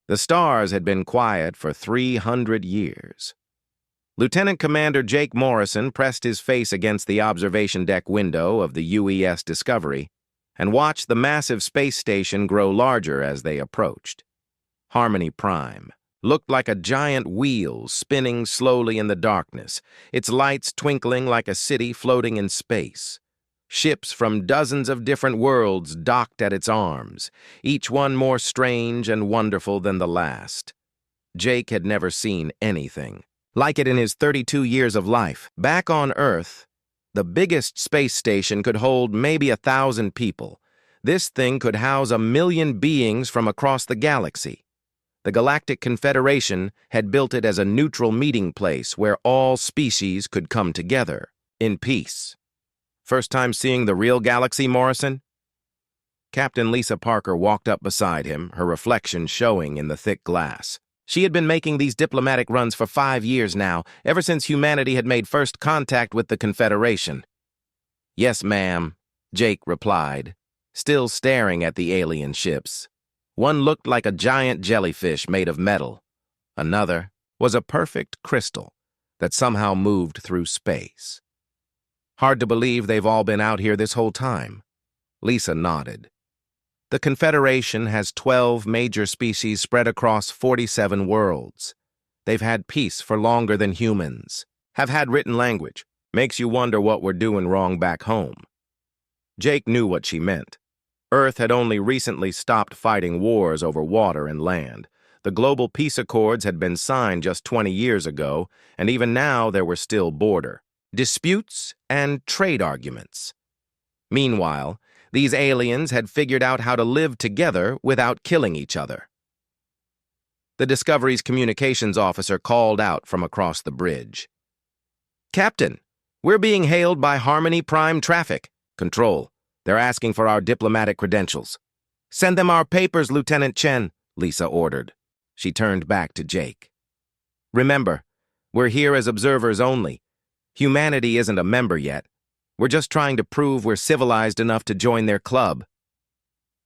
The stars had been quiet for 300 years. Lieutenant Commander Jake Morrison pressed his face against the observation deck window of the UES Discovery and watched the massive space station grow larger as they approached. Harmony Prime looked like a giant wheel spinning slowly in the darkness, its lights twinkling like a city floating in space. Ships from dozens of different worlds docked at its arms, each one more strange and wonderful than the last. Jake had never seen anything like it in his 32 years of life. Back on Earth, the biggest space station could hold maybe 1,000 people. This thing could house 1 million beings from across the galaxy. The Galactic Confederation had built it as a neutral meeting place where all species could come together in peace. First time seeing the real galaxy, Morrison? Captain Lisa Parker walked up beside him, her reflection showing in the thick glass. She had been making these diplomatic runs for 5 years now, ever since humanity had made first contact with the Confederation. "Yes, ma'am," Jake replied, still staring at the alien ships. One looked like a giant jellyfish made of metal. Another was a perfect crystal that somehow moved through space. "Hard to believe they've all been out here this whole time." Lisa nodded. The Confederation has 12 major species spread across 47 worlds. They've had peace for longer than humans, have had written language. Makes you wonder what we're doing wrong back home. Jake knew what she meant. Earth had only recently stopped fighting wars over water and land. The global peace accords had been signed just 20 years ago, and even now there were still border disputes and trade arguments. Meanwhile, these aliens had figured out how to live together without killing each other. The Discovery's communications officer called out from across the bridge. "Captain, we're being hailed by Harmony Prime traffic. Control, they're asking for our diplomatic credentials." "Send them our papers, Lieutenant Chen," Lisa ordered. She turned back to Jake. "Remember, we're here as observers only. Humanity isn't a member yet. We're just trying to prove we're civilized enough to join their club."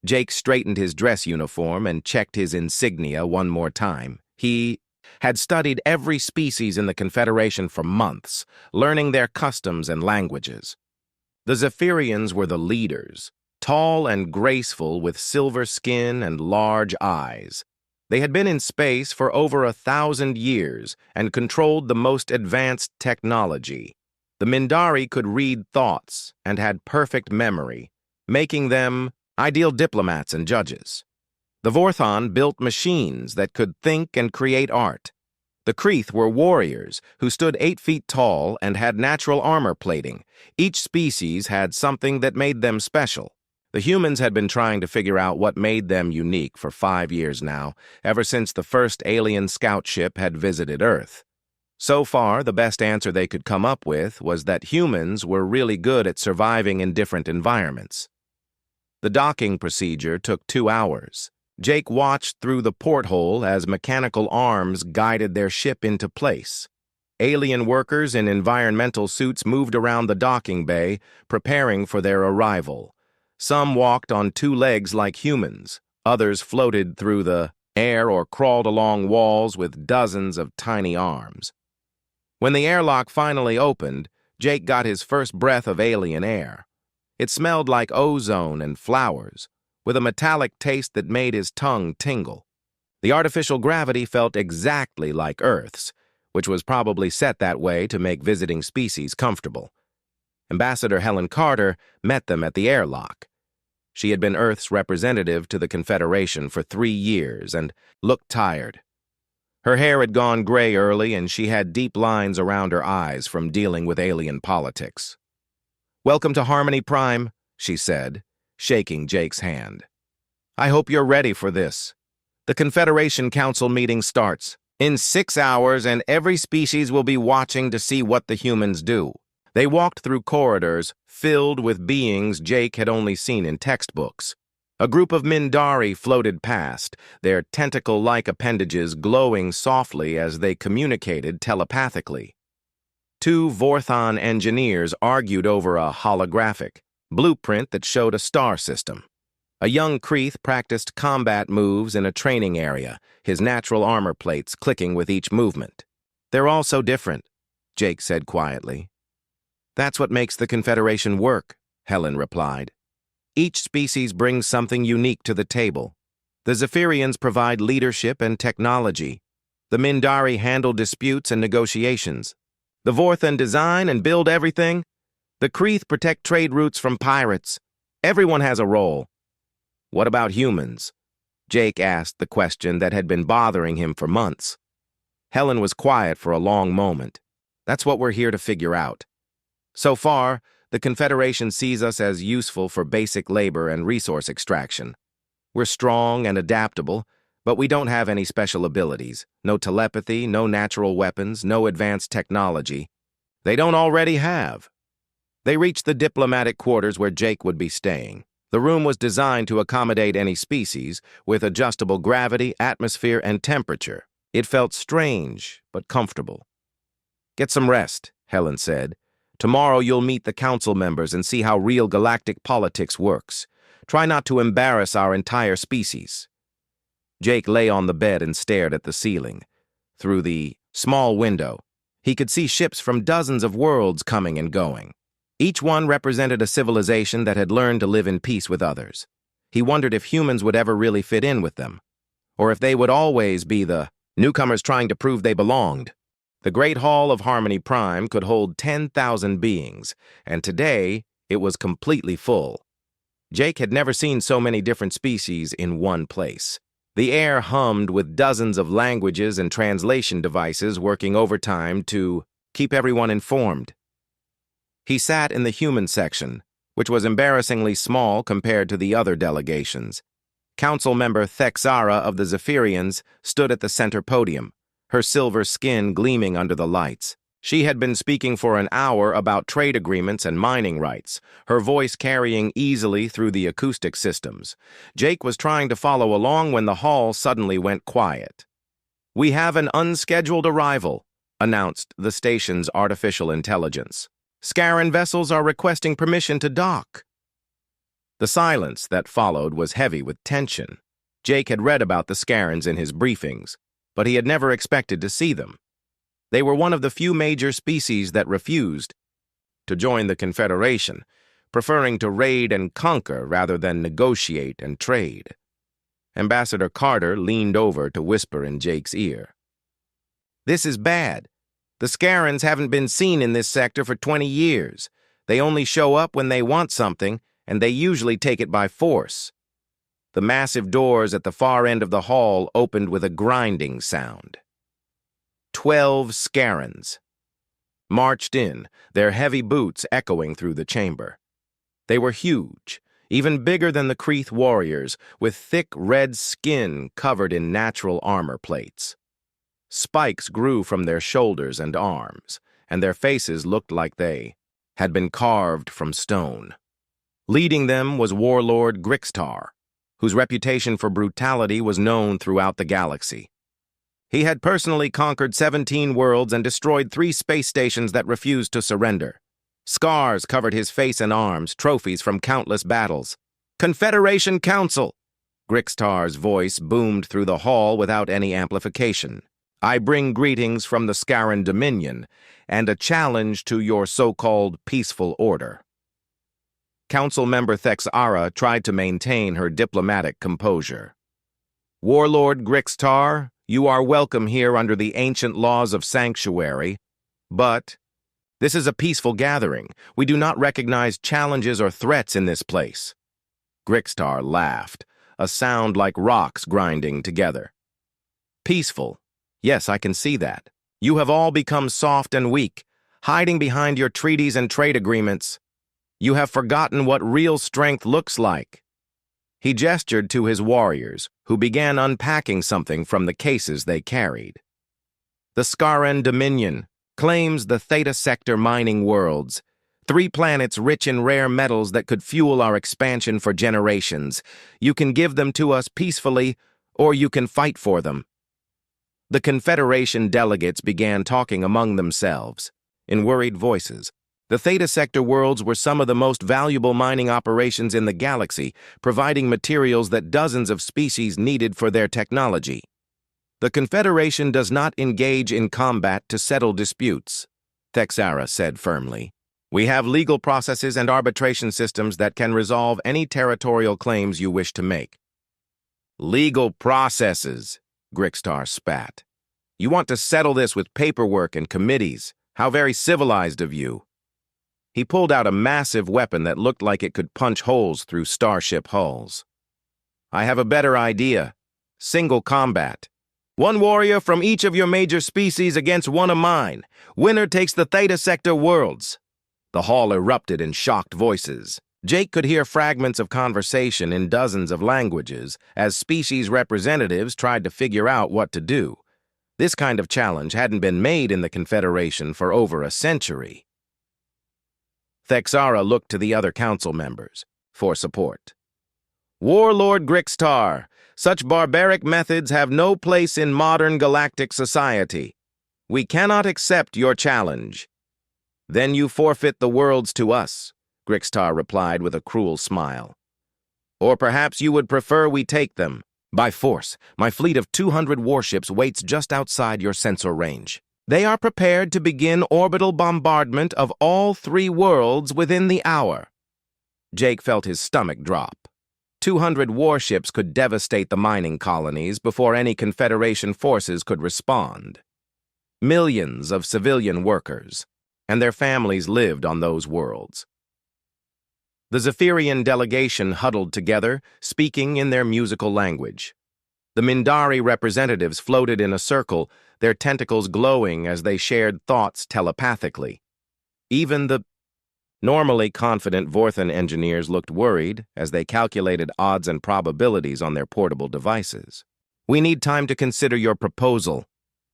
Jake straightened his dress uniform and checked his insignia one more time. He had studied every species in the Confederation for months, learning their customs and languages. The Zephyrians were the leaders, tall and graceful with silver skin and large eyes. They had been in space for over 1,000 years and controlled the most advanced technology. The Mindari could read thoughts and had perfect memory, making them ideal diplomats and judges. The Vorthon built machines that could think and create art. The Kreeth were warriors who stood 8 feet tall and had natural armor plating. Each species had something that made them special. The humans had been trying to figure out what made them unique for 5 years now, ever since the first alien scout ship had visited Earth. So far, the best answer they could come up with was that humans were really good at surviving in different environments. The docking procedure took 2 hours. Jake watched through the porthole as mechanical arms guided their ship into place. Alien workers in environmental suits moved around the docking bay, preparing for their arrival. Some walked on 2 legs like humans. Others floated through the air or crawled along walls with dozens of tiny arms. When the airlock finally opened, Jake got his first breath of alien air. It smelled like ozone and flowers, with a metallic taste that made his tongue tingle. The artificial gravity felt exactly like Earth's, which was probably set that way to make visiting species comfortable. Ambassador Helen Carter met them at the airlock. She had been Earth's representative to the Confederation for 3 years and looked tired. Her hair had gone gray early, and she had deep lines around her eyes from dealing with alien politics. "Welcome to Harmony Prime," she said, shaking Jake's hand. "I hope you're ready for this. The Confederation Council meeting starts in 6 hours, and every species will be watching to see what the humans do." They walked through corridors filled with beings Jake had only seen in textbooks. A group of Mindari floated past, their tentacle-like appendages glowing softly as they communicated telepathically. 2 Vorthon engineers argued over a holographic blueprint that showed a star system. A young Kreeth practiced combat moves in a training area, his natural armor plates clicking with each movement. "They're all so different," Jake said quietly. "That's what makes the Confederation work," Helen replied. "Each species brings something unique to the table. The Zephyrians provide leadership and technology. The Mindari handle disputes and negotiations. The Vorthan design and build everything. The Kreeth protect trade routes from pirates. Everyone has a role." "What about humans?" Jake asked the question that had been bothering him for months. Helen was quiet for a long moment. "That's what we're here to figure out. So far, the Confederation sees us as useful for basic labor and resource extraction. We're strong and adaptable, but we don't have any special abilities. No telepathy, no natural weapons, no advanced technology. They don't already have." They reached the diplomatic quarters where Jake would be staying. The room was designed to accommodate any species, with adjustable gravity, atmosphere, and temperature. It felt strange, but comfortable. "Get some rest," Helen said. "Tomorrow you'll meet the council members and see how real galactic politics works. Try not to embarrass our entire species." Jake lay on the bed and stared at the ceiling. Through the small window, he could see ships from dozens of worlds coming and going. Each one represented a civilization that had learned to live in peace with others. He wondered if humans would ever really fit in with them, or if they would always be the newcomers trying to prove they belonged. The Great Hall of Harmony Prime could hold 10,000 beings, and today it was completely full. Jake had never seen so many different species in one place. The air hummed with dozens of languages and translation devices working overtime to keep everyone informed. He sat in the human section, which was embarrassingly small compared to the other delegations. Council member Thexara of the Zephyrians stood at the center podium, her silver skin gleaming under the lights. She had been speaking for an hour about trade agreements and mining rights, her voice carrying easily through the acoustic systems. Jake was trying to follow along when the hall suddenly went quiet. "We have an unscheduled arrival," announced the station's artificial intelligence. "Scaran vessels are requesting permission to dock." The silence that followed was heavy with tension. Jake had read about the Scarans in his briefings, but he had never expected to see them. They were one of the few major species that refused to join the Confederation, preferring to raid and conquer rather than negotiate and trade. Ambassador Carter leaned over to whisper in Jake's ear. "This is bad. The Scarans haven't been seen in this sector for 20 years. They only show up when they want something, and they usually take it by force." The massive doors at the far end of the hall opened with a grinding sound. 12 Scarans marched in, their heavy boots echoing through the chamber. They were huge, even bigger than the Kreeth warriors, with thick red skin covered in natural armor plates. Spikes grew from their shoulders and arms, and their faces looked like they had been carved from stone. Leading them was warlord Grixtar, whose reputation for brutality was known throughout the galaxy. He had personally conquered 17 worlds and destroyed 3 space stations that refused to surrender. Scars covered his face and arms, trophies from countless battles. "Confederation Council!" Grixtar's voice boomed through the hall without any amplification. "I bring greetings from the Scaran Dominion and a challenge to your so-called peaceful order." Council member Thexara tried to maintain her diplomatic composure. "Warlord Grixtar, you are welcome here under the ancient laws of sanctuary, but this is a peaceful gathering. We do not recognize challenges or threats in this place." Grixtar laughed, a sound like rocks grinding together. "Peaceful. Yes, I can see that. You have all become soft and weak, hiding behind your treaties and trade agreements. You have forgotten what real strength looks like." He gestured to his warriors, who began unpacking something from the cases they carried. "The Scaran Dominion claims the Theta Sector mining worlds, 3 planets rich in rare metals that could fuel our expansion for generations. You can give them to us peacefully, or you can fight for them." The Confederation delegates began talking among themselves, in worried voices. The Theta Sector worlds were some of the most valuable mining operations in the galaxy, providing materials that dozens of species needed for their technology. The Confederation does not engage in combat to settle disputes, Thexara said firmly. We have legal processes and arbitration systems that can resolve any territorial claims you wish to make. Legal processes, Grixtar spat. You want to settle this with paperwork and committees. How very civilized of you. He pulled out a massive weapon that looked like it could punch holes through starship hulls. I have a better idea. Single combat. One warrior from each of your major species against one of mine. Winner takes the Theta Sector worlds. The hall erupted in shocked voices. Jake could hear fragments of conversation in dozens of languages as species representatives tried to figure out what to do. This kind of challenge hadn't been made in the Confederation for over a century. Thexara looked to the other council members for support. Warlord Grixtar, such barbaric methods have no place in modern galactic society. We cannot accept your challenge. Then you forfeit the worlds to us, Grixtar replied with a cruel smile. Or perhaps you would prefer we take them. By force, my fleet of 200 warships waits just outside your sensor range. They are prepared to begin orbital bombardment of all 3 worlds within the hour. Jake felt his stomach drop. 200 warships could devastate the mining colonies before any Confederation forces could respond. Millions of civilian workers and their families lived on those worlds. The Zephyrian delegation huddled together, speaking in their musical language. The Mindari representatives floated in a circle, their tentacles glowing as they shared thoughts telepathically. Even the normally confident Vorthan engineers looked worried as they calculated odds and probabilities on their portable devices. We need time to consider your proposal,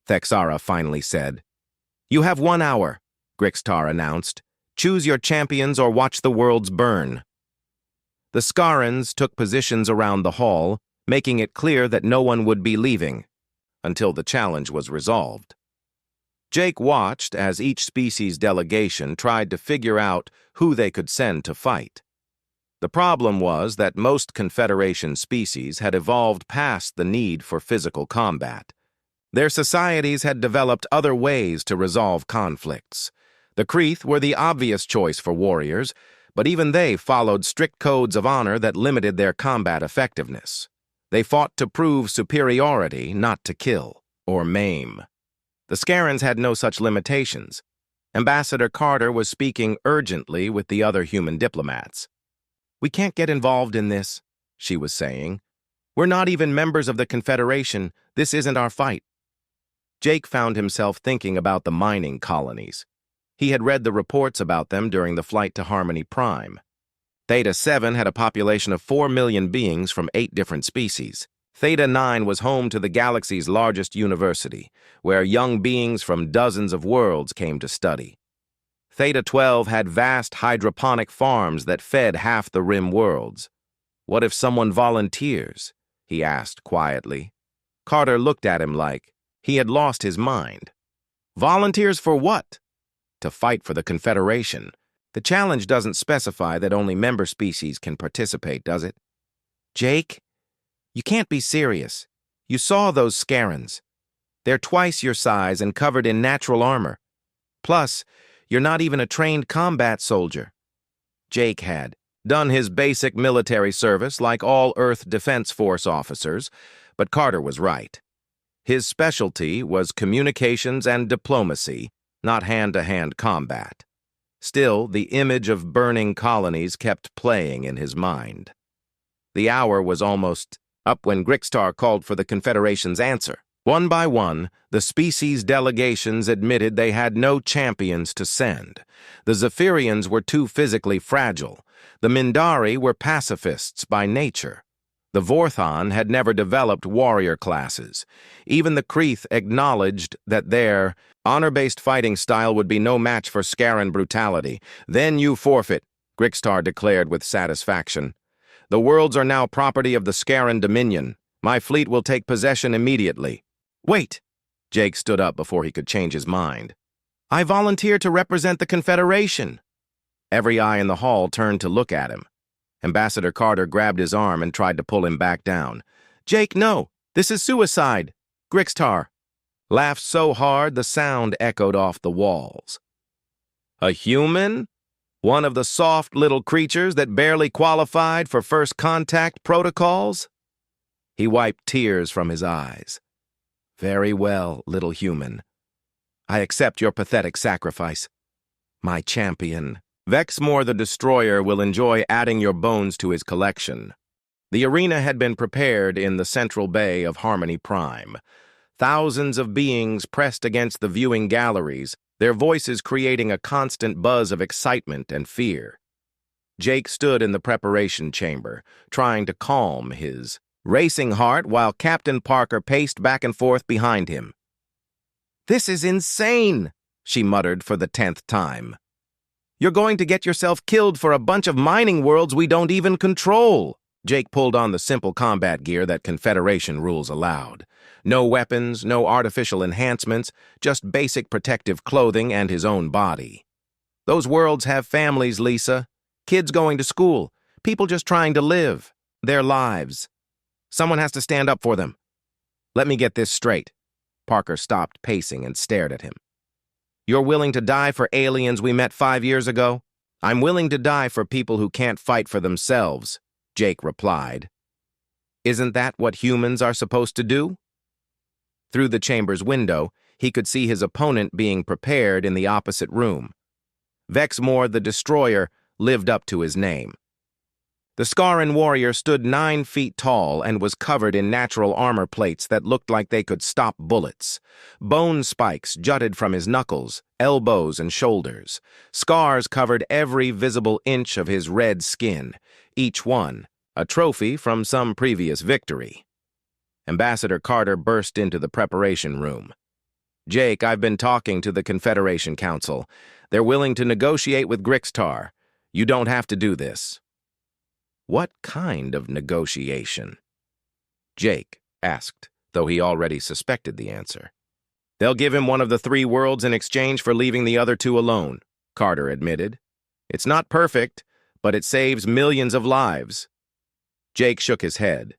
Thexara finally said. You have 1 hour, Grixtar announced. Choose your champions or watch the worlds burn. The Scarans took positions around the hall, making it clear that no one would be leaving until the challenge was resolved. Jake watched as each species delegation tried to figure out who they could send to fight. The problem was that most Confederation species had evolved past the need for physical combat. Their societies had developed other ways to resolve conflicts. The Kreeth were the obvious choice for warriors, but even they followed strict codes of honor that limited their combat effectiveness. They fought to prove superiority, not to kill or maim. The Scarans had no such limitations. Ambassador Carter was speaking urgently with the other human diplomats. We can't get involved in this, she was saying. We're not even members of the Confederation. This isn't our fight. Jake found himself thinking about the mining colonies. He had read the reports about them during the flight to Harmony Prime. Theta 7 had a population of 4 million beings from 8 different species. Theta 9 was home to the galaxy's largest university, where young beings from dozens of worlds came to study. Theta 12 had vast hydroponic farms that fed half the rim worlds. What if someone volunteers? He asked quietly. Carter looked at him like he had lost his mind. Volunteers for what? To fight for the Confederation. The challenge doesn't specify that only member species can participate, does it? Jake, you can't be serious. You saw those Scarans. They're twice your size and covered in natural armor. Plus, you're not even a trained combat soldier. Jake had done his basic military service like all Earth Defense Force officers, but Carter was right. His specialty was communications and diplomacy, not hand-to-hand combat. Still, the image of burning colonies kept playing in his mind. The hour was almost up when Grixtar called for the Confederation's answer. One by one, the species delegations admitted they had no champions to send. The Zephyrians were too physically fragile. The Mindari were pacifists by nature. The Vorthan had never developed warrior classes. Even the Kreeth acknowledged that their honor-based fighting style would be no match for Scaran brutality. Then you forfeit, Grixtar declared with satisfaction. The worlds are now property of the Scaran Dominion. My fleet will take possession immediately. Wait! Jake stood up before he could change his mind. I volunteer to represent the Confederation. Every eye in the hall turned to look at him. Ambassador Carter grabbed his arm and tried to pull him back down. "Jake, no! This is suicide! Grixtar!" Laughed so hard the sound echoed off the walls. "A human? One of the soft little creatures that barely qualified for first contact protocols?" He wiped tears from his eyes. "Very well, little human. I accept your pathetic sacrifice. My champion. Vexmore the Destroyer will enjoy adding your bones to his collection." The arena had been prepared in the central bay of Harmony Prime. Thousands of beings pressed against the viewing galleries, their voices creating a constant buzz of excitement and fear. Jake stood in the preparation chamber, trying to calm his racing heart while Captain Parker paced back and forth behind him. "This is insane," she muttered for the 10th time. "You're going to get yourself killed for a bunch of mining worlds we don't even control." Jake pulled on the simple combat gear that Confederation rules allowed. No weapons, no artificial enhancements, just basic protective clothing and his own body. Those worlds have families, Lisa. Kids going to school, people just trying to live their lives. Someone has to stand up for them. Let me get this straight. Parker stopped pacing and stared at him. "You're willing to die for aliens we met 5 years ago?" "I'm willing to die for people who can't fight for themselves," Jake replied. "Isn't that what humans are supposed to do?" Through the chamber's window, he could see his opponent being prepared in the opposite room. Vexmore the Destroyer lived up to his name. The Scaran warrior stood 9 feet tall and was covered in natural armor plates that looked like they could stop bullets. Bone spikes jutted from his knuckles, elbows, and shoulders. Scars covered every visible inch of his red skin, each one a trophy from some previous victory. Ambassador Carter burst into the preparation room. "Jake, I've been talking to the Confederation Council. They're willing to negotiate with Grixtar. You don't have to do this." "What kind of negotiation?" Jake asked, though he already suspected the answer. "They'll give him one of the 3 worlds in exchange for leaving the other 2 alone," Carter admitted. "It's not perfect, but it saves millions of lives." Jake shook his head.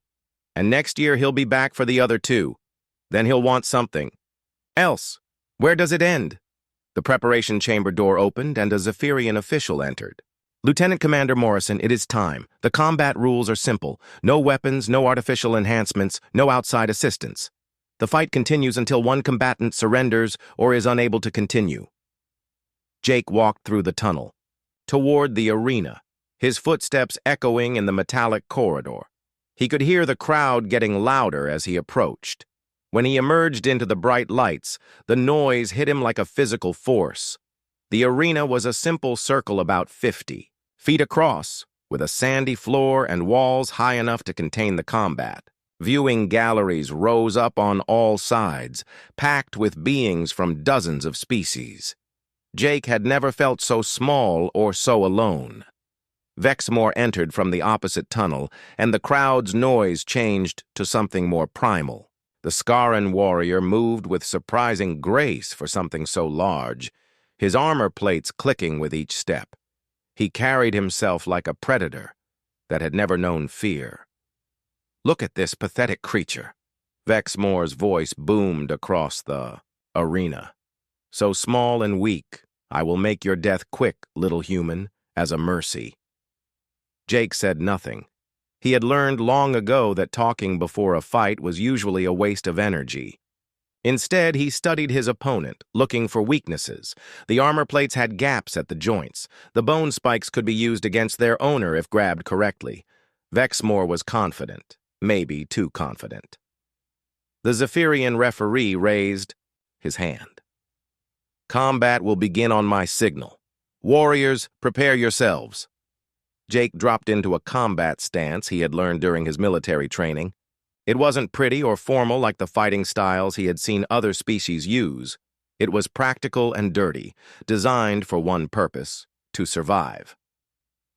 "And next year he'll be back for the other 2. Then he'll want something else. Where does it end?" The preparation chamber door opened and a Zephyrian official entered. "Lieutenant Commander Morrison, it is time. The combat rules are simple. No weapons, no artificial enhancements, no outside assistance. The fight continues until one combatant surrenders or is unable to continue." Jake walked through the tunnel, toward the arena, his footsteps echoing in the metallic corridor. He could hear the crowd getting louder as he approached. When he emerged into the bright lights, the noise hit him like a physical force. The arena was a simple circle about 50 feet across, with a sandy floor and walls high enough to contain the combat. Viewing galleries rose up on all sides, packed with beings from dozens of species. Jake had never felt so small or so alone. Vexmore entered from the opposite tunnel, and the crowd's noise changed to something more primal. The Scaran warrior moved with surprising grace for something so large, his armor plates clicking with each step. He carried himself like a predator that had never known fear. "Look at this pathetic creature." Vexmore's voice boomed across the arena. "So small and weak, I will make your death quick, little human, as a mercy." Jake said nothing. He had learned long ago that talking before a fight was usually a waste of energy. Instead, he studied his opponent, looking for weaknesses. The armor plates had gaps at the joints. The bone spikes could be used against their owner if grabbed correctly. Vexmore was confident, maybe too confident. The Zephyrian referee raised his hand. "Combat will begin on my signal. Warriors, prepare yourselves." Jake dropped into a combat stance he had learned during his military training. It wasn't pretty or formal like the fighting styles he had seen other species use. It was practical and dirty, designed for one purpose: to survive.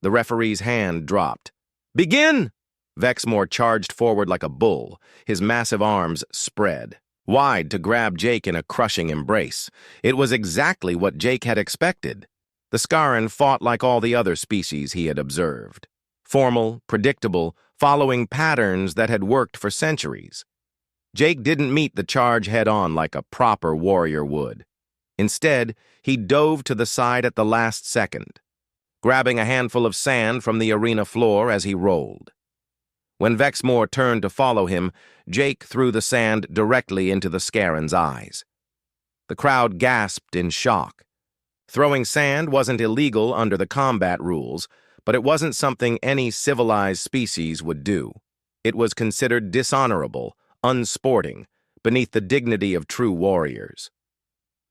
The referee's hand dropped. "Begin!" Vexmore charged forward like a bull, his massive arms spread wide to grab Jake in a crushing embrace. It was exactly what Jake had expected. The Scaran fought like all the other species he had observed. Formal, predictable, following patterns that had worked for centuries. Jake didn't meet the charge head-on like a proper warrior would. Instead, he dove to the side at the last second, grabbing a handful of sand from the arena floor as he rolled. When Vexmore turned to follow him, Jake threw the sand directly into the Scaran's eyes. The crowd gasped in shock. Throwing sand wasn't illegal under the combat rules, but it wasn't something any civilized species would do. It was considered dishonorable, unsporting, beneath the dignity of true warriors.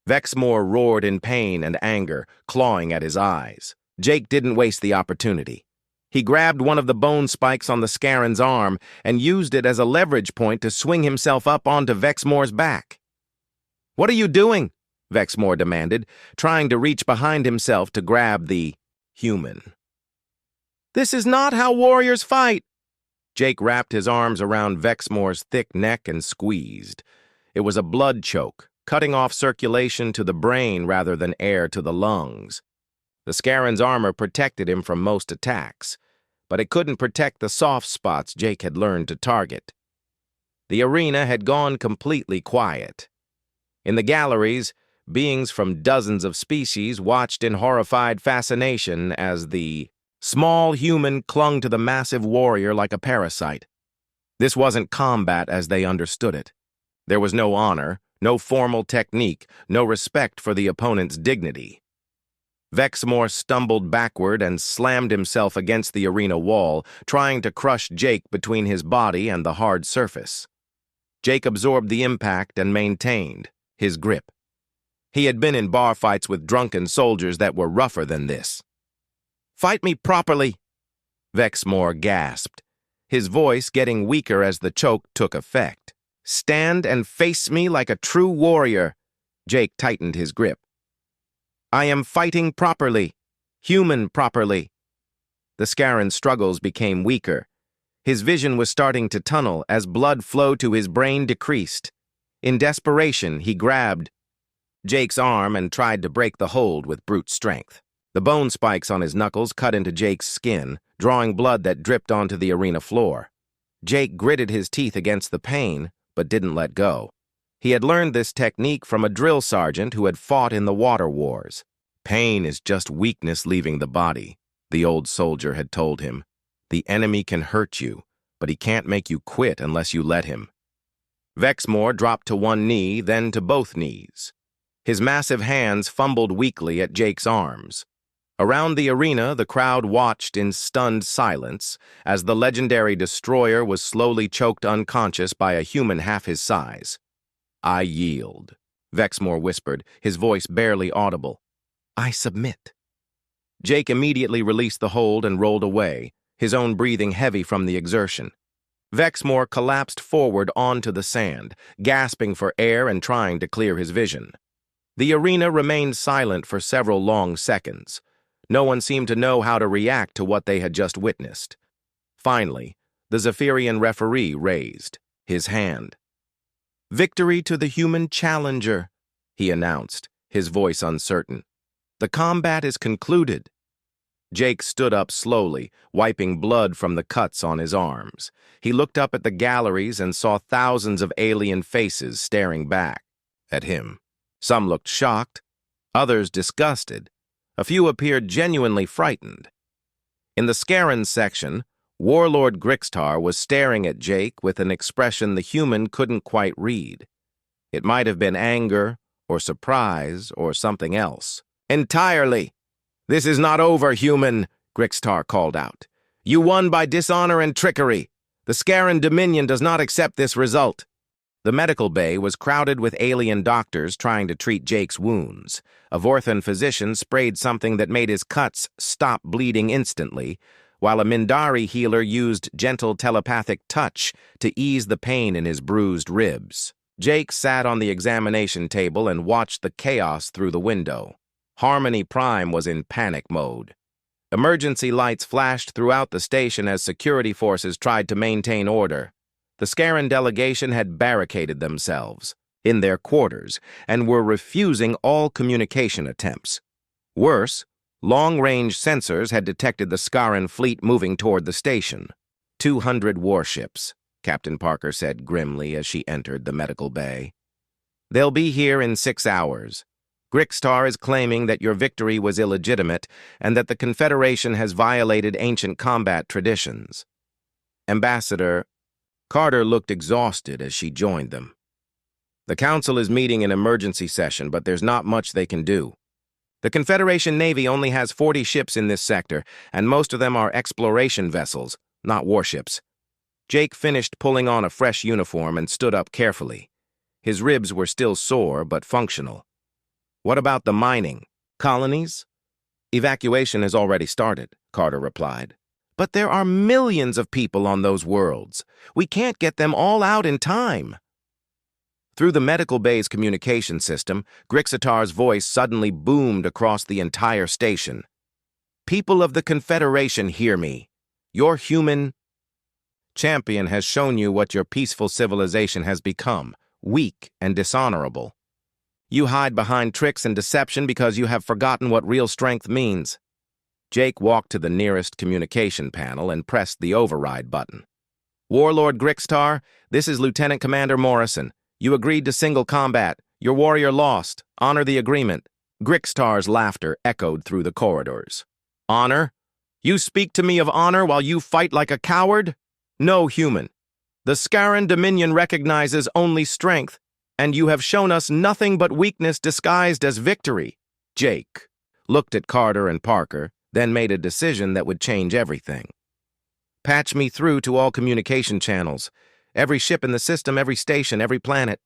Vexmore roared in pain and anger, clawing at his eyes. Jake didn't waste the opportunity. He grabbed one of the bone spikes on the Scaran's arm and used it as a leverage point to swing himself up onto Vexmore's back. "What are you doing?" Vexmore demanded, trying to reach behind himself to grab the human. "This is not how warriors fight." Jake wrapped his arms around Vexmore's thick neck and squeezed. It was a blood choke, cutting off circulation to the brain rather than air to the lungs. The Scaran's armor protected him from most attacks, but it couldn't protect the soft spots Jake had learned to target. The arena had gone completely quiet. In the galleries, beings from dozens of species watched in horrified fascination as the small human clung to the massive warrior like a parasite. This wasn't combat as they understood it. There was no honor, no formal technique, no respect for the opponent's dignity. Vexmore stumbled backward and slammed himself against the arena wall, trying to crush Jake between his body and the hard surface. Jake absorbed the impact and maintained his grip. He had been in bar fights with drunken soldiers that were rougher than this. "Fight me properly," Vexmore gasped, his voice getting weaker as the choke took effect. "Stand and face me like a true warrior." Jake tightened his grip. "I am fighting properly, human properly." The Scaran's struggles became weaker. His vision was starting to tunnel as blood flow to his brain decreased. In desperation, he grabbed Jake's arm and tried to break the hold with brute strength. The bone spikes on his knuckles cut into Jake's skin, drawing blood that dripped onto the arena floor. Jake gritted his teeth against the pain, but didn't let go. He had learned this technique from a drill sergeant who had fought in the water wars. "Pain is just weakness leaving the body," the old soldier had told him. "The enemy can hurt you, but he can't make you quit unless you let him." Vexmore dropped to one knee, then to both knees. His massive hands fumbled weakly at Jake's arms. Around the arena, the crowd watched in stunned silence as the legendary destroyer was slowly choked unconscious by a human half his size. "I yield," Vexmore whispered, his voice barely audible. "I submit." Jake immediately released the hold and rolled away, his own breathing heavy from the exertion. Vexmore collapsed forward onto the sand, gasping for air and trying to clear his vision. The arena remained silent for several long seconds. No one seemed to know how to react to what they had just witnessed. Finally, the Zephyrian referee raised his hand. "Victory to the human challenger," he announced, his voice uncertain. "The combat is concluded." Jake stood up slowly, wiping blood from the cuts on his arms. He looked up at the galleries and saw thousands of alien faces staring back at him. Some looked shocked, others disgusted. A few appeared genuinely frightened. In the Scaran section, Warlord Grixtar was staring at Jake with an expression the human couldn't quite read. It might have been anger, or surprise, or something else. "Entirely! This is not over, human," Grixtar called out. "You won by dishonor and trickery. The Scaran Dominion does not accept this result." The medical bay was crowded with alien doctors trying to treat Jake's wounds. A Vorthan physician sprayed something that made his cuts stop bleeding instantly, while a Mindari healer used gentle telepathic touch to ease the pain in his bruised ribs. Jake sat on the examination table and watched the chaos through the window. Harmony Prime was in panic mode. Emergency lights flashed throughout the station as security forces tried to maintain order. The Scaran delegation had barricaded themselves in their quarters and were refusing all communication attempts. Worse, Long-range sensors had detected the Scaran fleet moving toward the station. 200 warships, Captain Parker said grimly as she entered the medical bay. They'll be here in 6 hours. Grixtar is claiming that your victory was illegitimate and that the Confederation has violated ancient combat traditions. Ambassador Carter looked exhausted as she joined them. The Council is meeting in emergency session, but there's not much they can do. The Confederation Navy only has 40 ships in this sector, and most of them are exploration vessels, not warships. Jake finished pulling on a fresh uniform and stood up carefully. His ribs were still sore, but functional. What about the mining? Colonies? Evacuation has already started, Carter replied. But there are millions of people on those worlds. We can't get them all out in time. Through the medical bay's communication system, Grixatar's voice suddenly boomed across the entire station. People of the Confederation, hear me. Your human champion has shown you what your peaceful civilization has become, weak and dishonorable. You hide behind tricks and deception because you have forgotten what real strength means. Jake walked to the nearest communication panel and pressed the override button. Warlord Grixtar, this is Lieutenant Commander Morrison. You agreed to single combat. Your warrior lost. Honor the agreement. Grixtar's laughter echoed through the corridors. Honor? You speak to me of honor while you fight like a coward? No, human. The Scaran Dominion recognizes only strength, and you have shown us nothing but weakness disguised as victory. Jake looked at Carter and Parker, then made a decision that would change everything. Patch me through to all communication channels. Every ship in the system, every station, every planet.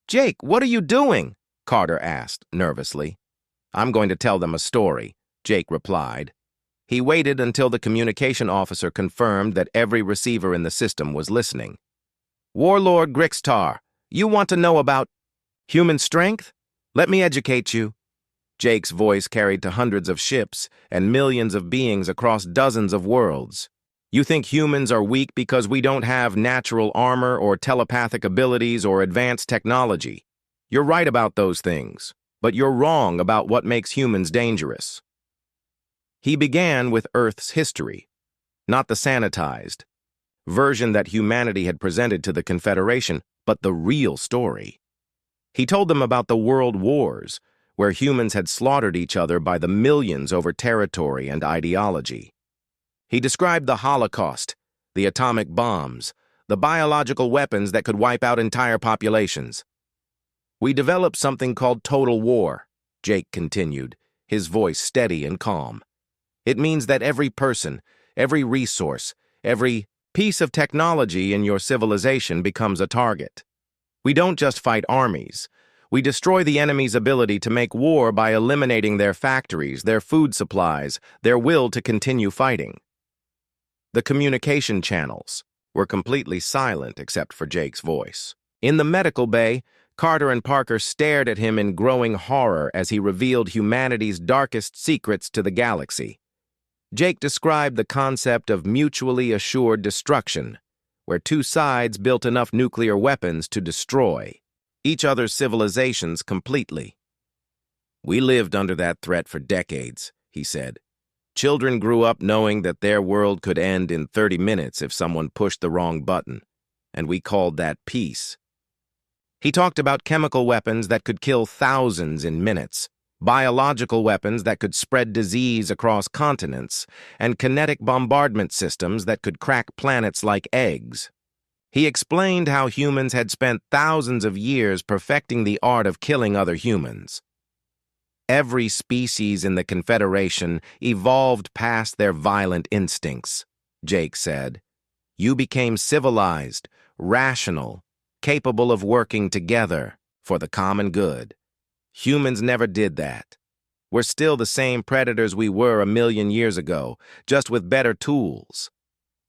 Jake, what are you doing? Carter asked, nervously. I'm going to tell them a story, Jake replied. He waited until the communication officer confirmed that every receiver in the system was listening. Warlord Grixtar, you want to know about human strength? Let me educate you. Jake's voice carried to hundreds of ships and millions of beings across dozens of worlds. You think humans are weak because we don't have natural armor or telepathic abilities or advanced technology. You're right about those things, but you're wrong about what makes humans dangerous. He began with Earth's history, not the sanitized version that humanity had presented to the Confederation, but the real story. He told them about the world wars, where humans had slaughtered each other by the millions over territory and ideology. He described the Holocaust, the atomic bombs, the biological weapons that could wipe out entire populations. We developed something called total war, Jake continued, his voice steady and calm. It means that every person, every resource, every piece of technology in your civilization becomes a target. We don't just fight armies. We destroy the enemy's ability to make war by eliminating their factories, their food supplies, their will to continue fighting. The communication channels were completely silent except for Jake's voice. In the medical bay, Carter and Parker stared at him in growing horror as he revealed humanity's darkest secrets to the galaxy. Jake described the concept of mutually assured destruction, where two sides built enough nuclear weapons to destroy each other's civilizations completely. We lived under that threat for decades, he said. Children grew up knowing that their world could end in 30 minutes if someone pushed the wrong button, and we called that peace. He talked about chemical weapons that could kill thousands in minutes, biological weapons that could spread disease across continents, and kinetic bombardment systems that could crack planets like eggs. He explained how humans had spent thousands of years perfecting the art of killing other humans. Every species in the Confederation evolved past their violent instincts, Jake said. You became civilized, rational, capable of working together for the common good. Humans never did that. We're still the same predators we were 1,000,000 years ago, just with better tools.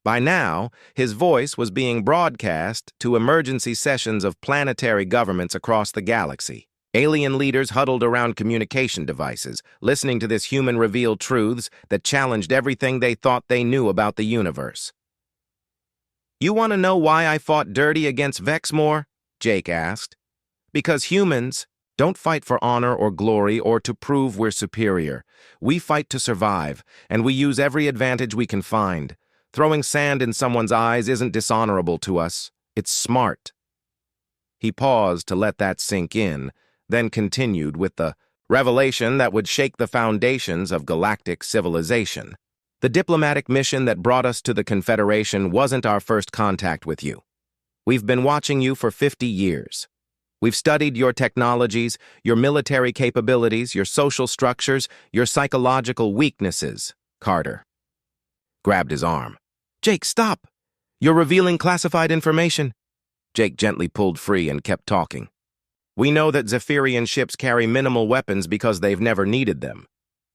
By now, his voice was being broadcast to emergency sessions of planetary governments across the galaxy. Alien leaders huddled around communication devices, listening to this human revealed truths that challenged everything they thought they knew about the universe. You want to know why I fought dirty against Vexmore? Jake asked. Because humans don't fight for honor or glory or to prove we're superior. We fight to survive, and we use every advantage we can find. Throwing sand in someone's eyes isn't dishonorable to us. It's smart." He paused to let that sink in, then continued with the revelation that would shake the foundations of galactic civilization. "The diplomatic mission that brought us to the Confederation wasn't our first contact with you. We've been watching you for 50 years. We've studied your technologies, your military capabilities, your social structures, your psychological weaknesses." Carter grabbed his arm. "Jake, stop! You're revealing classified information." Jake gently pulled free and kept talking. "We know that Zephyrian ships carry minimal weapons because they've never needed them.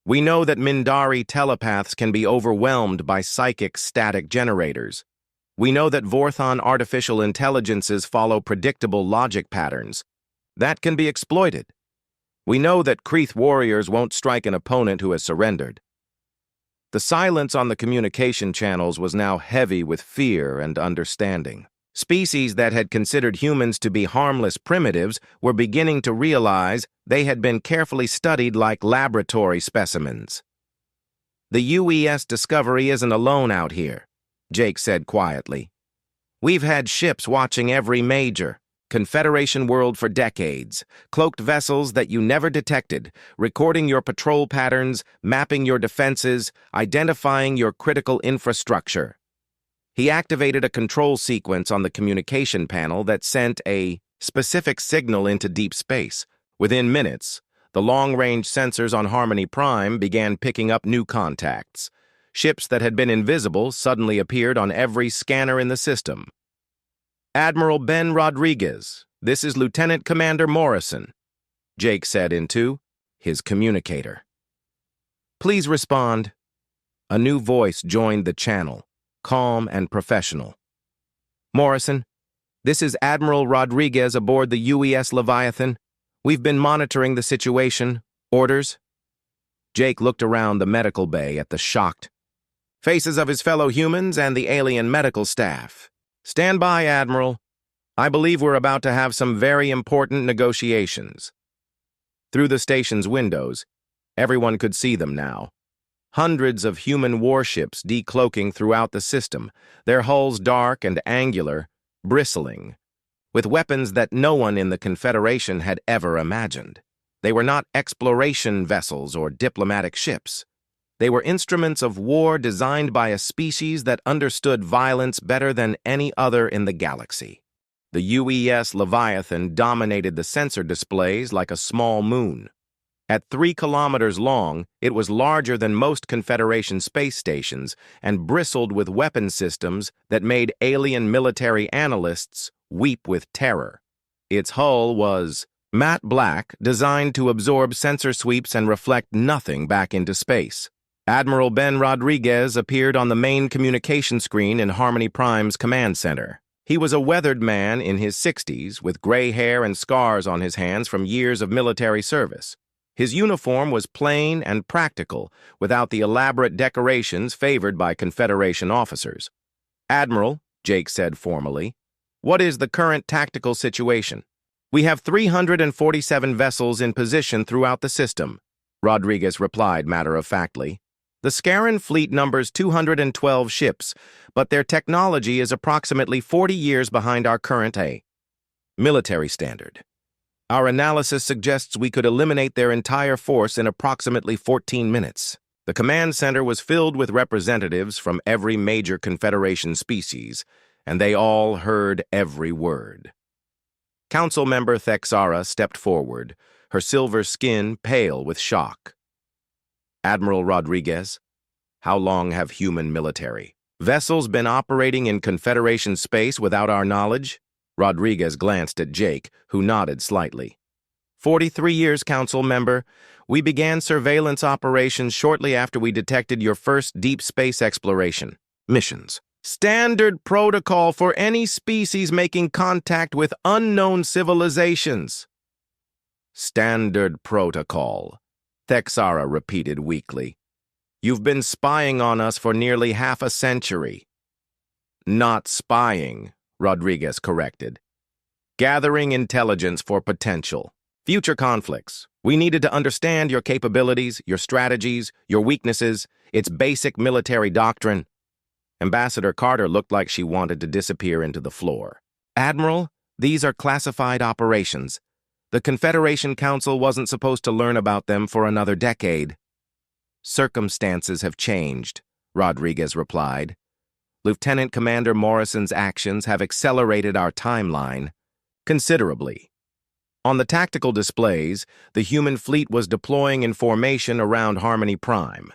We know that Mindari telepaths can be overwhelmed by psychic static generators. We know that Vorthon artificial intelligences follow predictable logic patterns. That can be exploited. We know that Kreeth warriors won't strike an opponent who has surrendered." The silence on the communication channels was now heavy with fear and understanding. Species that had considered humans to be harmless primitives were beginning to realize they had been carefully studied like laboratory specimens. "The UES Discovery isn't alone out here," Jake said quietly. "We've had ships watching every major Confederation world for decades, cloaked vessels that you never detected, recording your patrol patterns, mapping your defenses, identifying your critical infrastructure." He activated a control sequence on the communication panel that sent a specific signal into deep space. Within minutes, the long-range sensors on Harmony Prime began picking up new contacts. Ships that had been invisible suddenly appeared on every scanner in the system. "Admiral Ben Rodriguez, this is Lieutenant Commander Morrison," Jake said into his communicator. "Please respond." A new voice joined the channel, calm and professional. "Morrison, this is Admiral Rodriguez aboard the UES Leviathan. We've been monitoring the situation. Orders?" Jake looked around the medical bay at the shocked faces of his fellow humans and the alien medical staff. "Stand by, Admiral. I believe we're about to have some very important negotiations." Through the station's windows, everyone could see them now. Hundreds of human warships decloaking throughout the system, their hulls dark and angular, bristling, with weapons that no one in the Confederation had ever imagined. They were not exploration vessels or diplomatic ships. They were instruments of war designed by a species that understood violence better than any other in the galaxy. The UES Leviathan dominated the sensor displays like a small moon. At 3 kilometers long, it was larger than most Confederation space stations and bristled with weapon systems that made alien military analysts weep with terror. Its hull was matte black, designed to absorb sensor sweeps and reflect nothing back into space. Admiral Ben Rodriguez appeared on the main communication screen in Harmony Prime's command center. He was a weathered man in his 60s, with gray hair and scars on his hands from years of military service. His uniform was plain and practical, without the elaborate decorations favored by Confederation officers. "Admiral," Jake said formally, "what is the current tactical situation?" "We have 347 vessels in position throughout the system," Rodriguez replied matter-of-factly. "The Scaran fleet numbers 212 ships, but their technology is approximately 40 years behind our current military standard. Our analysis suggests we could eliminate their entire force in approximately 14 minutes. The command center was filled with representatives from every major Confederation species, and they all heard every word. Council member Thexara stepped forward, her silver skin pale with shock. "Admiral Rodriguez, how long have human military vessels been operating in Confederation space without our knowledge?" Rodriguez glanced at Jake, who nodded slightly. 43 years, Council member. We began surveillance operations shortly after we detected your first deep space exploration missions. Standard protocol for any species making contact with unknown civilizations." "Standard protocol," Thexara repeated weakly. "You've been spying on us for nearly half a century." "Not spying," Rodriguez corrected. "Gathering intelligence for potential." Future conflicts. We needed to understand your capabilities, your strategies, your weaknesses, its basic military doctrine. Ambassador Carter looked like she wanted to disappear into the floor. Admiral, these are classified operations. The Confederation Council wasn't supposed to learn about them for another decade. Circumstances have changed, Rodriguez replied. Lieutenant Commander Morrison's actions have accelerated our timeline considerably. On the tactical displays, the human fleet was deploying in formation around Harmony Prime.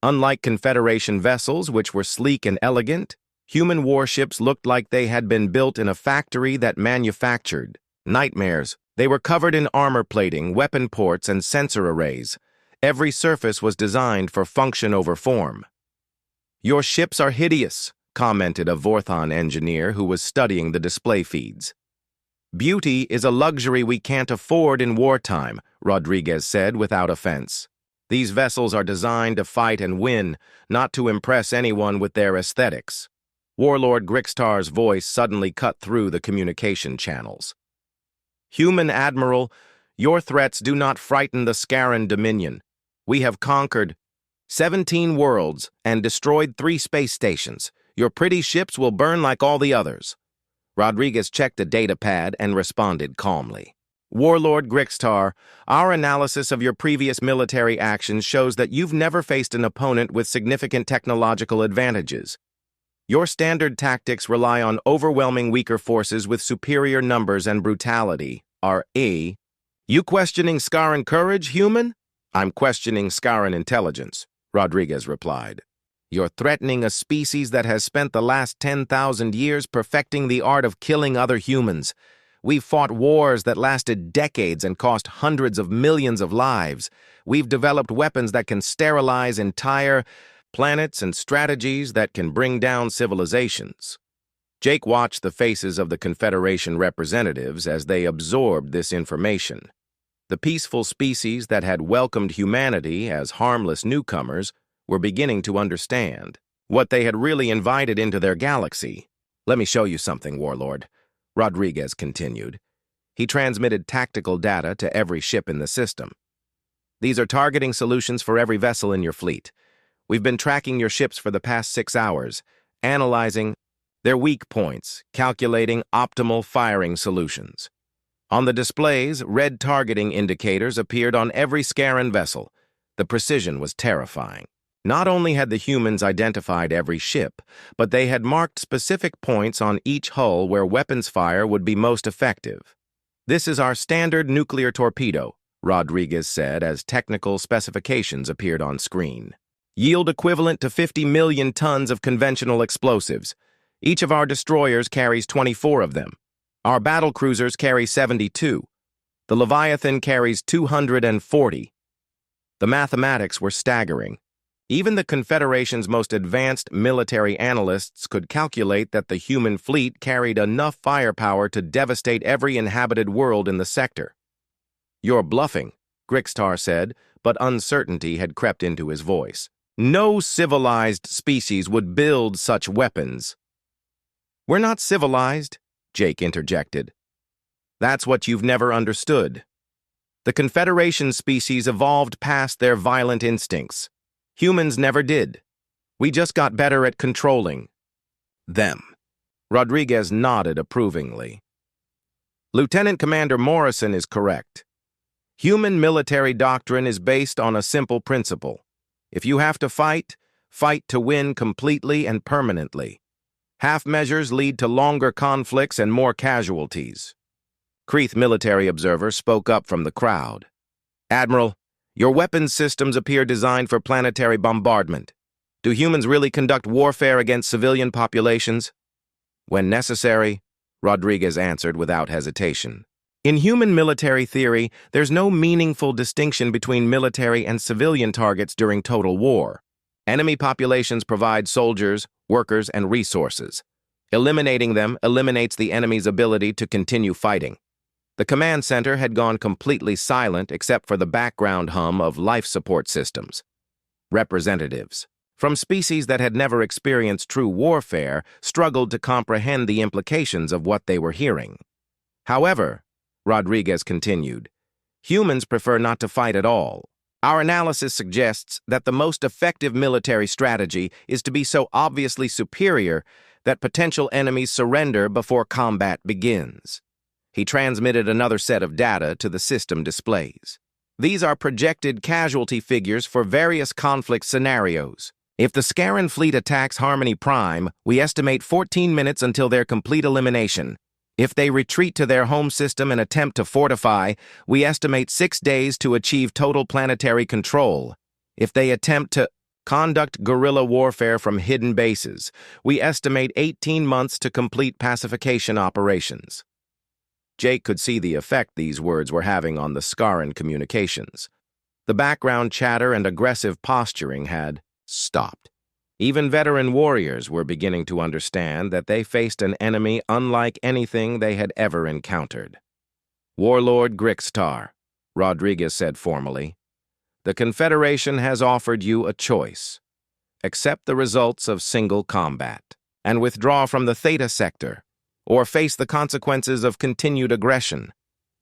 Unlike Confederation vessels, which were sleek and elegant, human warships looked like they had been built in a factory that manufactured nightmares. They were covered in armor plating, weapon ports, and sensor arrays. Every surface was designed for function over form. "Your ships are hideous," commented a Vorthon engineer who was studying the display feeds. "Beauty is a luxury we can't afford in wartime," Rodriguez said without offense. "These vessels are designed to fight and win, not to impress anyone with their aesthetics." Warlord Grixtar's voice suddenly cut through the communication channels. "Human Admiral, your threats do not frighten the Scaran Dominion. We have conquered 17 worlds and destroyed 3 space stations. Your pretty ships will burn like all the others." Rodriguez checked a data pad and responded calmly. "Warlord Grixtar, our analysis of your previous military actions shows that you've never faced an opponent with significant technological advantages. Your standard tactics rely on overwhelming weaker forces with superior numbers and brutality. R.E. You questioning Scaran courage, human? I'm questioning Scaran intelligence," Rodriguez replied. "You're threatening a species that has spent the last 10,000 years perfecting the art of killing other humans. We've fought wars that lasted decades and cost hundreds of millions of lives. We've developed weapons that can sterilize entire planets and strategies that can bring down civilizations." Jake watched the faces of the Confederation representatives as they absorbed this information. The peaceful species that had welcomed humanity as harmless newcomers were beginning to understand what they had really invited into their galaxy. "Let me show you something, Warlord," Rodriguez continued. He transmitted tactical data to every ship in the system. "These are targeting solutions for every vessel in your fleet. We've been tracking your ships for the past 6 hours, analyzing their weak points, calculating optimal firing solutions. On the displays, red targeting indicators appeared on every Scaran vessel. The precision was terrifying. Not only had the humans identified every ship, but they had marked specific points on each hull where weapons fire would be most effective. "This is our standard nuclear torpedo," Rodriguez said as technical specifications appeared on screen. "Yield equivalent to 50 million tons of conventional explosives. Each of our destroyers carries 24 of them. Our battle cruisers carry 72. The Leviathan carries 240. The mathematics were staggering. Even the Confederation's most advanced military analysts could calculate that the human fleet carried enough firepower to devastate every inhabited world in the sector. "You're bluffing," Grixtar said, but uncertainty had crept into his voice. "No civilized species would build such weapons." "We're not civilized," Jake interjected. "That's what you've never understood. The Confederation species evolved past their violent instincts. Humans never did. We just got better at controlling them." Rodriguez nodded approvingly. "Lieutenant Commander Morrison is correct. Human military doctrine is based on a simple principle. If you have to fight, fight to win completely and permanently. Half measures lead to longer conflicts and more casualties." Kreeth military observer spoke up from the crowd. "Admiral, your weapons systems appear designed for planetary bombardment. Do humans really conduct warfare against civilian populations?" "When necessary," Rodriguez answered without hesitation. "In human military theory, there's no meaningful distinction between military and civilian targets during total war. Enemy populations provide soldiers, workers, and resources. Eliminating them eliminates the enemy's ability to continue fighting." The command center had gone completely silent except for the background hum of life support systems. Representatives from species that had never experienced true warfare struggled to comprehend the implications of what they were hearing. "However," Rodriguez continued, Humans prefer not to fight at all. Our analysis suggests that the most effective military strategy is to be so obviously superior that potential enemies surrender before combat begins. He transmitted another set of data to the system displays. These are projected casualty figures for various conflict scenarios. If the Scarran fleet attacks Harmony Prime, we estimate 14 minutes until their complete elimination. If they retreat to their home system and attempt to fortify, we estimate 6 days to achieve total planetary control. If they attempt to conduct guerrilla warfare from hidden bases, we estimate 18 months to complete pacification operations. Jake could see the effect these words were having on the Scarran communications. The background chatter and aggressive posturing had stopped. Even veteran warriors were beginning to understand that they faced an enemy unlike anything they had ever encountered. "Warlord Grixtar," Rodriguez said formally, "the Confederation has offered you a choice. Accept the results of single combat and withdraw from the Theta Sector, or face the consequences of continued aggression.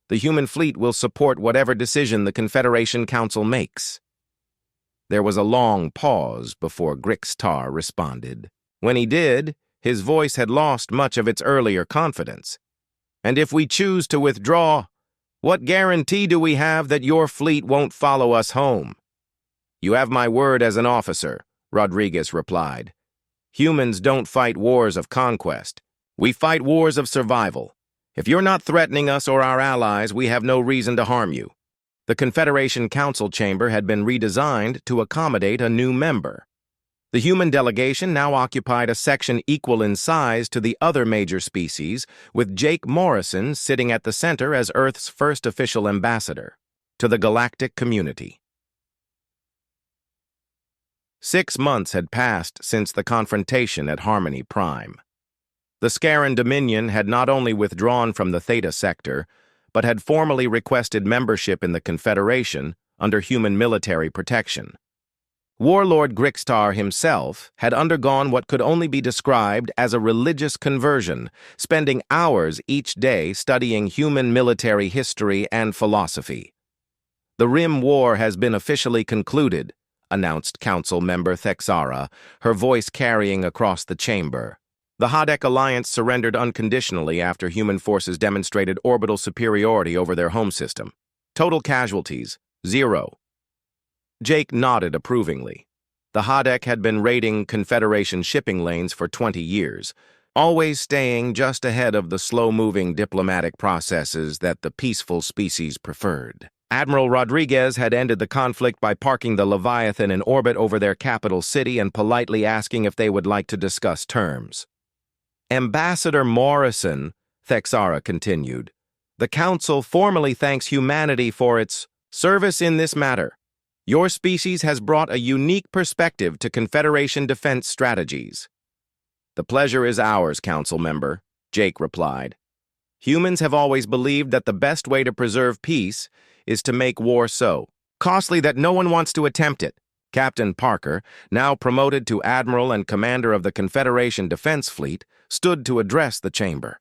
The human fleet will support whatever decision the Confederation Council makes." There was a long pause before Grixtar responded. When he did, his voice had lost much of its earlier confidence. "And if we choose to withdraw, what guarantee do we have that your fleet won't follow us home?" "You have my word as an officer," Rodriguez replied. "Humans don't fight wars of conquest. We fight wars of survival. If you're not threatening us or our allies, we have no reason to harm you." The Confederation Council Chamber had been redesigned to accommodate a new member. The human delegation now occupied a section equal in size to the other major species, with Jake Morrison sitting at the center as Earth's first official ambassador to the galactic community. 6 months had passed since the confrontation at Harmony Prime. The Scarran Dominion had not only withdrawn from the Theta Sector, but had formally requested membership in the Confederation under human military protection. Warlord Grixtar himself had undergone what could only be described as a religious conversion, spending hours each day studying human military history and philosophy. "The Rim War has been officially concluded," announced Council Member Thexara, her voice carrying across the chamber. "The Hadek Alliance surrendered unconditionally after human forces demonstrated orbital superiority over their home system. Total casualties, 0. Jake nodded approvingly. The Hadek had been raiding Confederation shipping lanes for 20 years, always staying just ahead of the slow-moving diplomatic processes that the peaceful species preferred. Admiral Rodriguez had ended the conflict by parking the Leviathan in orbit over their capital city and politely asking if they would like to discuss terms. "Ambassador Morrison," Thexara continued, "the Council formally thanks humanity for its service in this matter. Your species has brought a unique perspective to Confederation defense strategies." "The pleasure is ours, Council Member," Jake replied. "Humans have always believed that the best way to preserve peace is to make war so costly that no one wants to attempt it." Captain Parker, now promoted to Admiral and Commander of the Confederation Defense Fleet, stood to address the chamber.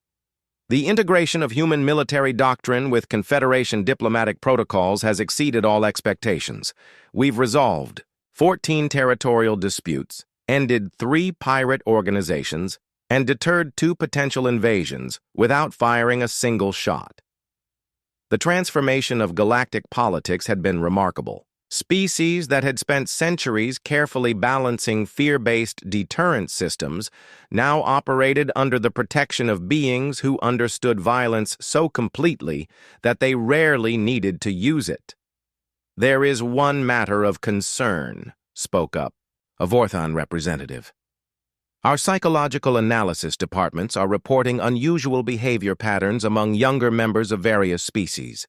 "The integration of human military doctrine with Confederation diplomatic protocols has exceeded all expectations. We've resolved 14 territorial disputes, ended 3 pirate organizations, and deterred 2 potential invasions without firing a single shot." The transformation of galactic politics had been remarkable. Species that had spent centuries carefully balancing fear-based deterrent systems now operated under the protection of beings who understood violence so completely that they rarely needed to use it. "There is one matter of concern," spoke up a Vorthon representative. "Our psychological analysis departments are reporting unusual behavior patterns among younger members of various species.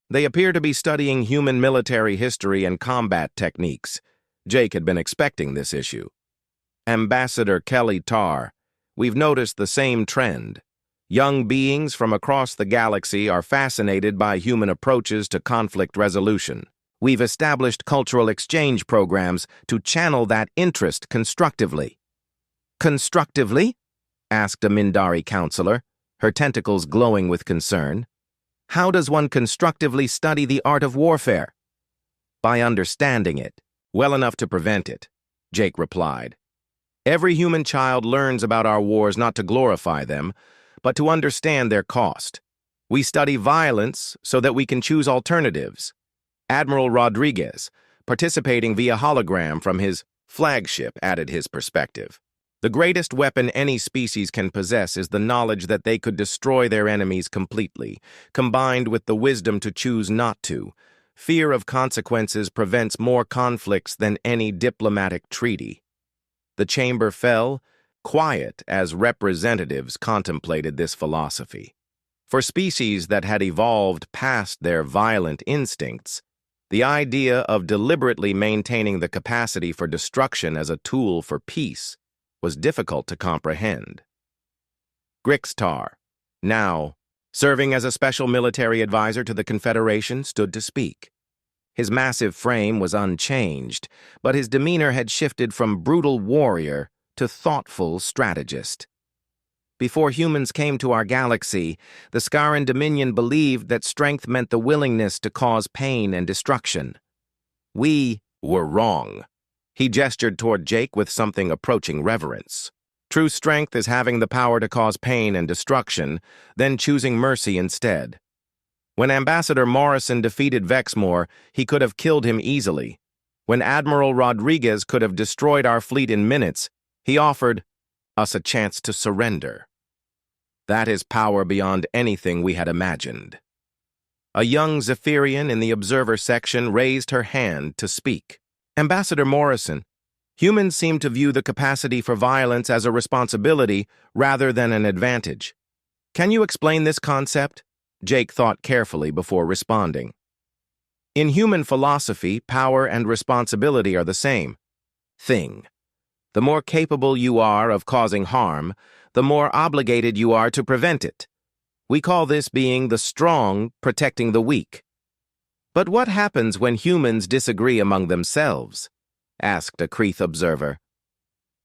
They appear to be studying human military history and combat techniques." Jake had been expecting this issue. "Ambassador Kelly Tarr, we've noticed the same trend. Young beings from across the galaxy are fascinated by human approaches to conflict resolution. We've established cultural exchange programs to channel that interest constructively." "Constructively?" asked a Mindari counselor, her tentacles glowing with concern. How does one constructively study the art of warfare? By understanding it, well enough to prevent it, Jake replied. Every human child learns about our wars not to glorify them, but to understand their cost. We study violence so that we can choose alternatives. Admiral Rodriguez, participating via hologram from his flagship, added his perspective. The greatest weapon any species can possess is the knowledge that they could destroy their enemies completely, combined with the wisdom to choose not to. Fear of consequences prevents more conflicts than any diplomatic treaty. The chamber fell, quiet as representatives contemplated this philosophy. For species that had evolved past their violent instincts, the idea of deliberately maintaining the capacity for destruction as a tool for peace was difficult to comprehend. Grixtar, now serving as a special military advisor to the Confederation, stood to speak. His massive frame was unchanged, but his demeanor had shifted from brutal warrior to thoughtful strategist. Before humans came to our galaxy, the Scaran Dominion believed that strength meant the willingness to cause pain and destruction. We were wrong. He gestured toward Jake with something approaching reverence. True strength is having the power to cause pain and destruction, then choosing mercy instead. When Ambassador Morrison defeated Vexmore, he could have killed him easily. When Admiral Rodriguez could have destroyed our fleet in minutes, he offered us a chance to surrender. That is power beyond anything we had imagined. A young Zephyrian in the observer section raised her hand to speak. Ambassador Morrison, humans seem to view the capacity for violence as a responsibility rather than an advantage. Can you explain this concept? Jake thought carefully before responding. In human philosophy, power and responsibility are the same thing. The more capable you are of causing harm, the more obligated you are to prevent it. We call this being the strong protecting the weak. But what happens when humans disagree among themselves? Asked a Kreeth observer.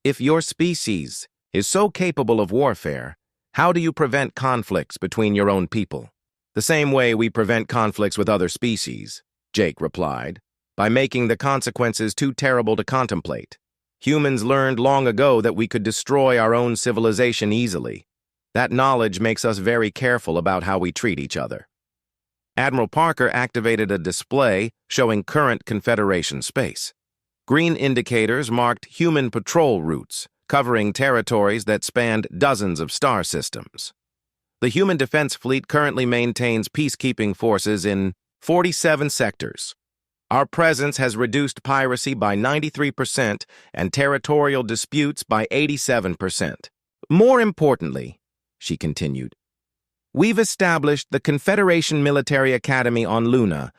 If your species is so capable of warfare, how do you prevent conflicts between your own people? The same way we prevent conflicts with other species, Jake replied, by making the consequences too terrible to contemplate. Humans learned long ago that we could destroy our own civilization easily. That knowledge makes us very careful about how we treat each other. Admiral Parker activated a display showing current Confederation space. Green indicators marked human patrol routes, covering territories that spanned dozens of star systems. The human defense fleet currently maintains peacekeeping forces in 47 sectors. Our presence has reduced piracy by 93% and territorial disputes by 87%. More importantly, she continued, we've established the Confederation Military Academy on Luna,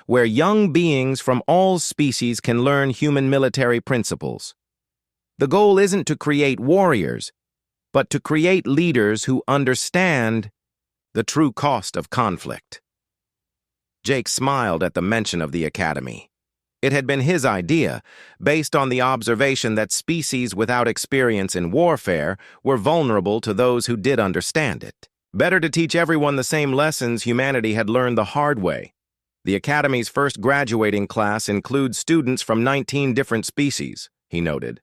where young beings from all species can learn human military principles. The goal isn't to create warriors, but to create leaders who understand the true cost of conflict. Jake smiled at the mention of the academy. It had been his idea, based on the observation that species without experience in warfare were vulnerable to those who did understand it. Better to teach everyone the same lessons humanity had learned the hard way. The Academy's first graduating class includes students from 19 different species, he noted.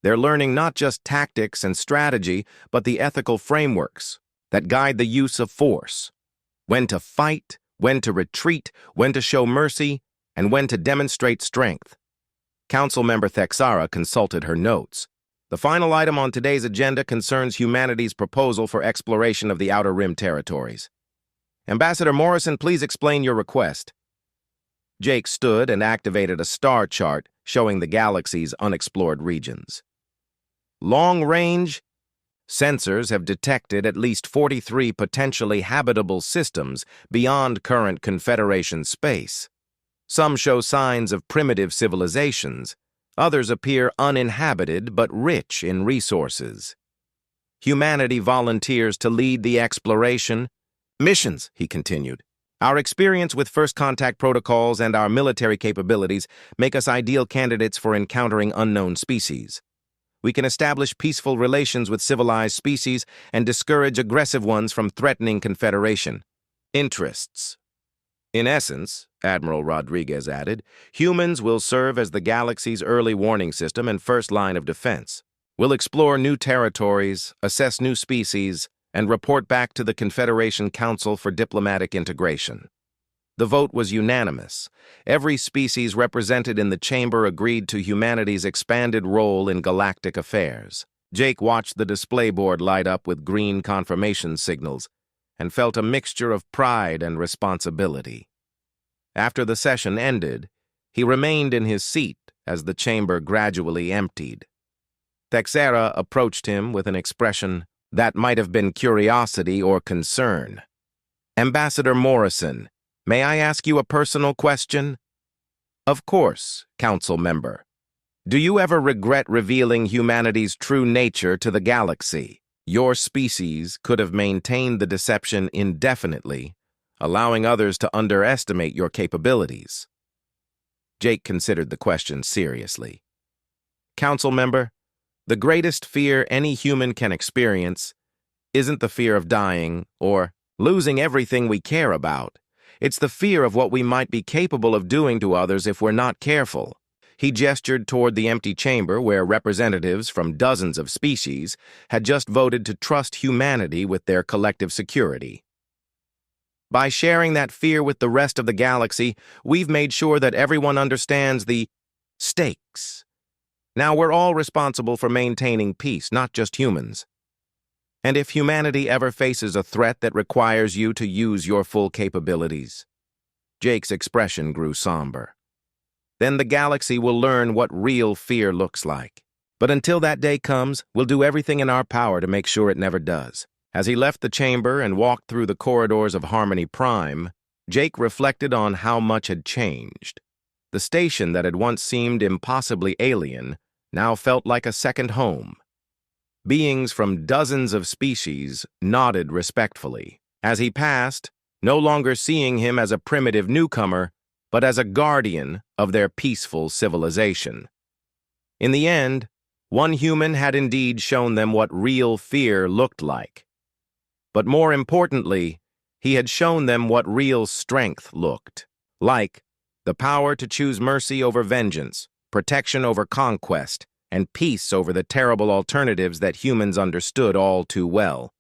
They're learning not just tactics and strategy, but the ethical frameworks that guide the use of force. When to fight, when to retreat, when to show mercy, and when to demonstrate strength. Council member Thexara consulted her notes. The final item on today's agenda concerns humanity's proposal for exploration of the Outer Rim territories. Ambassador Morrison, please explain your request. Jake stood and activated a star chart showing the galaxy's unexplored regions. Long range sensors have detected at least 43 potentially habitable systems beyond current Confederation space. Some show signs of primitive civilizations. Others appear uninhabited but rich in resources. Humanity volunteers to lead the exploration missions, he continued. Our experience with first contact protocols and our military capabilities make us ideal candidates for encountering unknown species. We can establish peaceful relations with civilized species and discourage aggressive ones from threatening Confederation. Interests. In essence, Admiral Rodriguez added, humans will serve as the galaxy's early warning system and first line of defense. We'll explore new territories, assess new species, and report back to the Confederation Council for diplomatic integration. The vote was unanimous. Every species represented in the chamber agreed to humanity's expanded role in galactic affairs. Jake watched the display board light up with green confirmation signals and felt a mixture of pride and responsibility. After the session ended, he remained in his seat as the chamber gradually emptied. Texera approached him with an expression that might have been curiosity or concern. "Ambassador Morrison, may I ask you a personal question?" "Of course, Council member. Do you ever regret revealing humanity's true nature to the galaxy? Your species could have maintained the deception indefinitely, allowing others to underestimate your capabilities." Jake considered the question seriously. "Council member, the greatest fear any human can experience isn't the fear of dying or losing everything we care about. It's the fear of what we might be capable of doing to others if we're not careful." He gestured toward the empty chamber where representatives from dozens of species had just voted to trust humanity with their collective security. "By sharing that fear with the rest of the galaxy, we've made sure that everyone understands the stakes. Now we're all responsible for maintaining peace, not just humans. And if humanity ever faces a threat that requires you to use your full capabilities," Jake's expression grew somber, "then the galaxy will learn what real fear looks like. But until that day comes, we'll do everything in our power to make sure it never does." As he left the chamber and walked through the corridors of Harmony Prime, Jake reflected on how much had changed. The station that had once seemed impossibly alien now felt like a second home. Beings from dozens of species nodded respectfully as he passed, no longer seeing him as a primitive newcomer, but as a guardian of their peaceful civilization. In the end, one human had indeed shown them what real fear looked like. But more importantly, he had shown them what real strength looked like: the power to choose mercy over vengeance, protection over conquest, and peace over the terrible alternatives that humans understood all too well.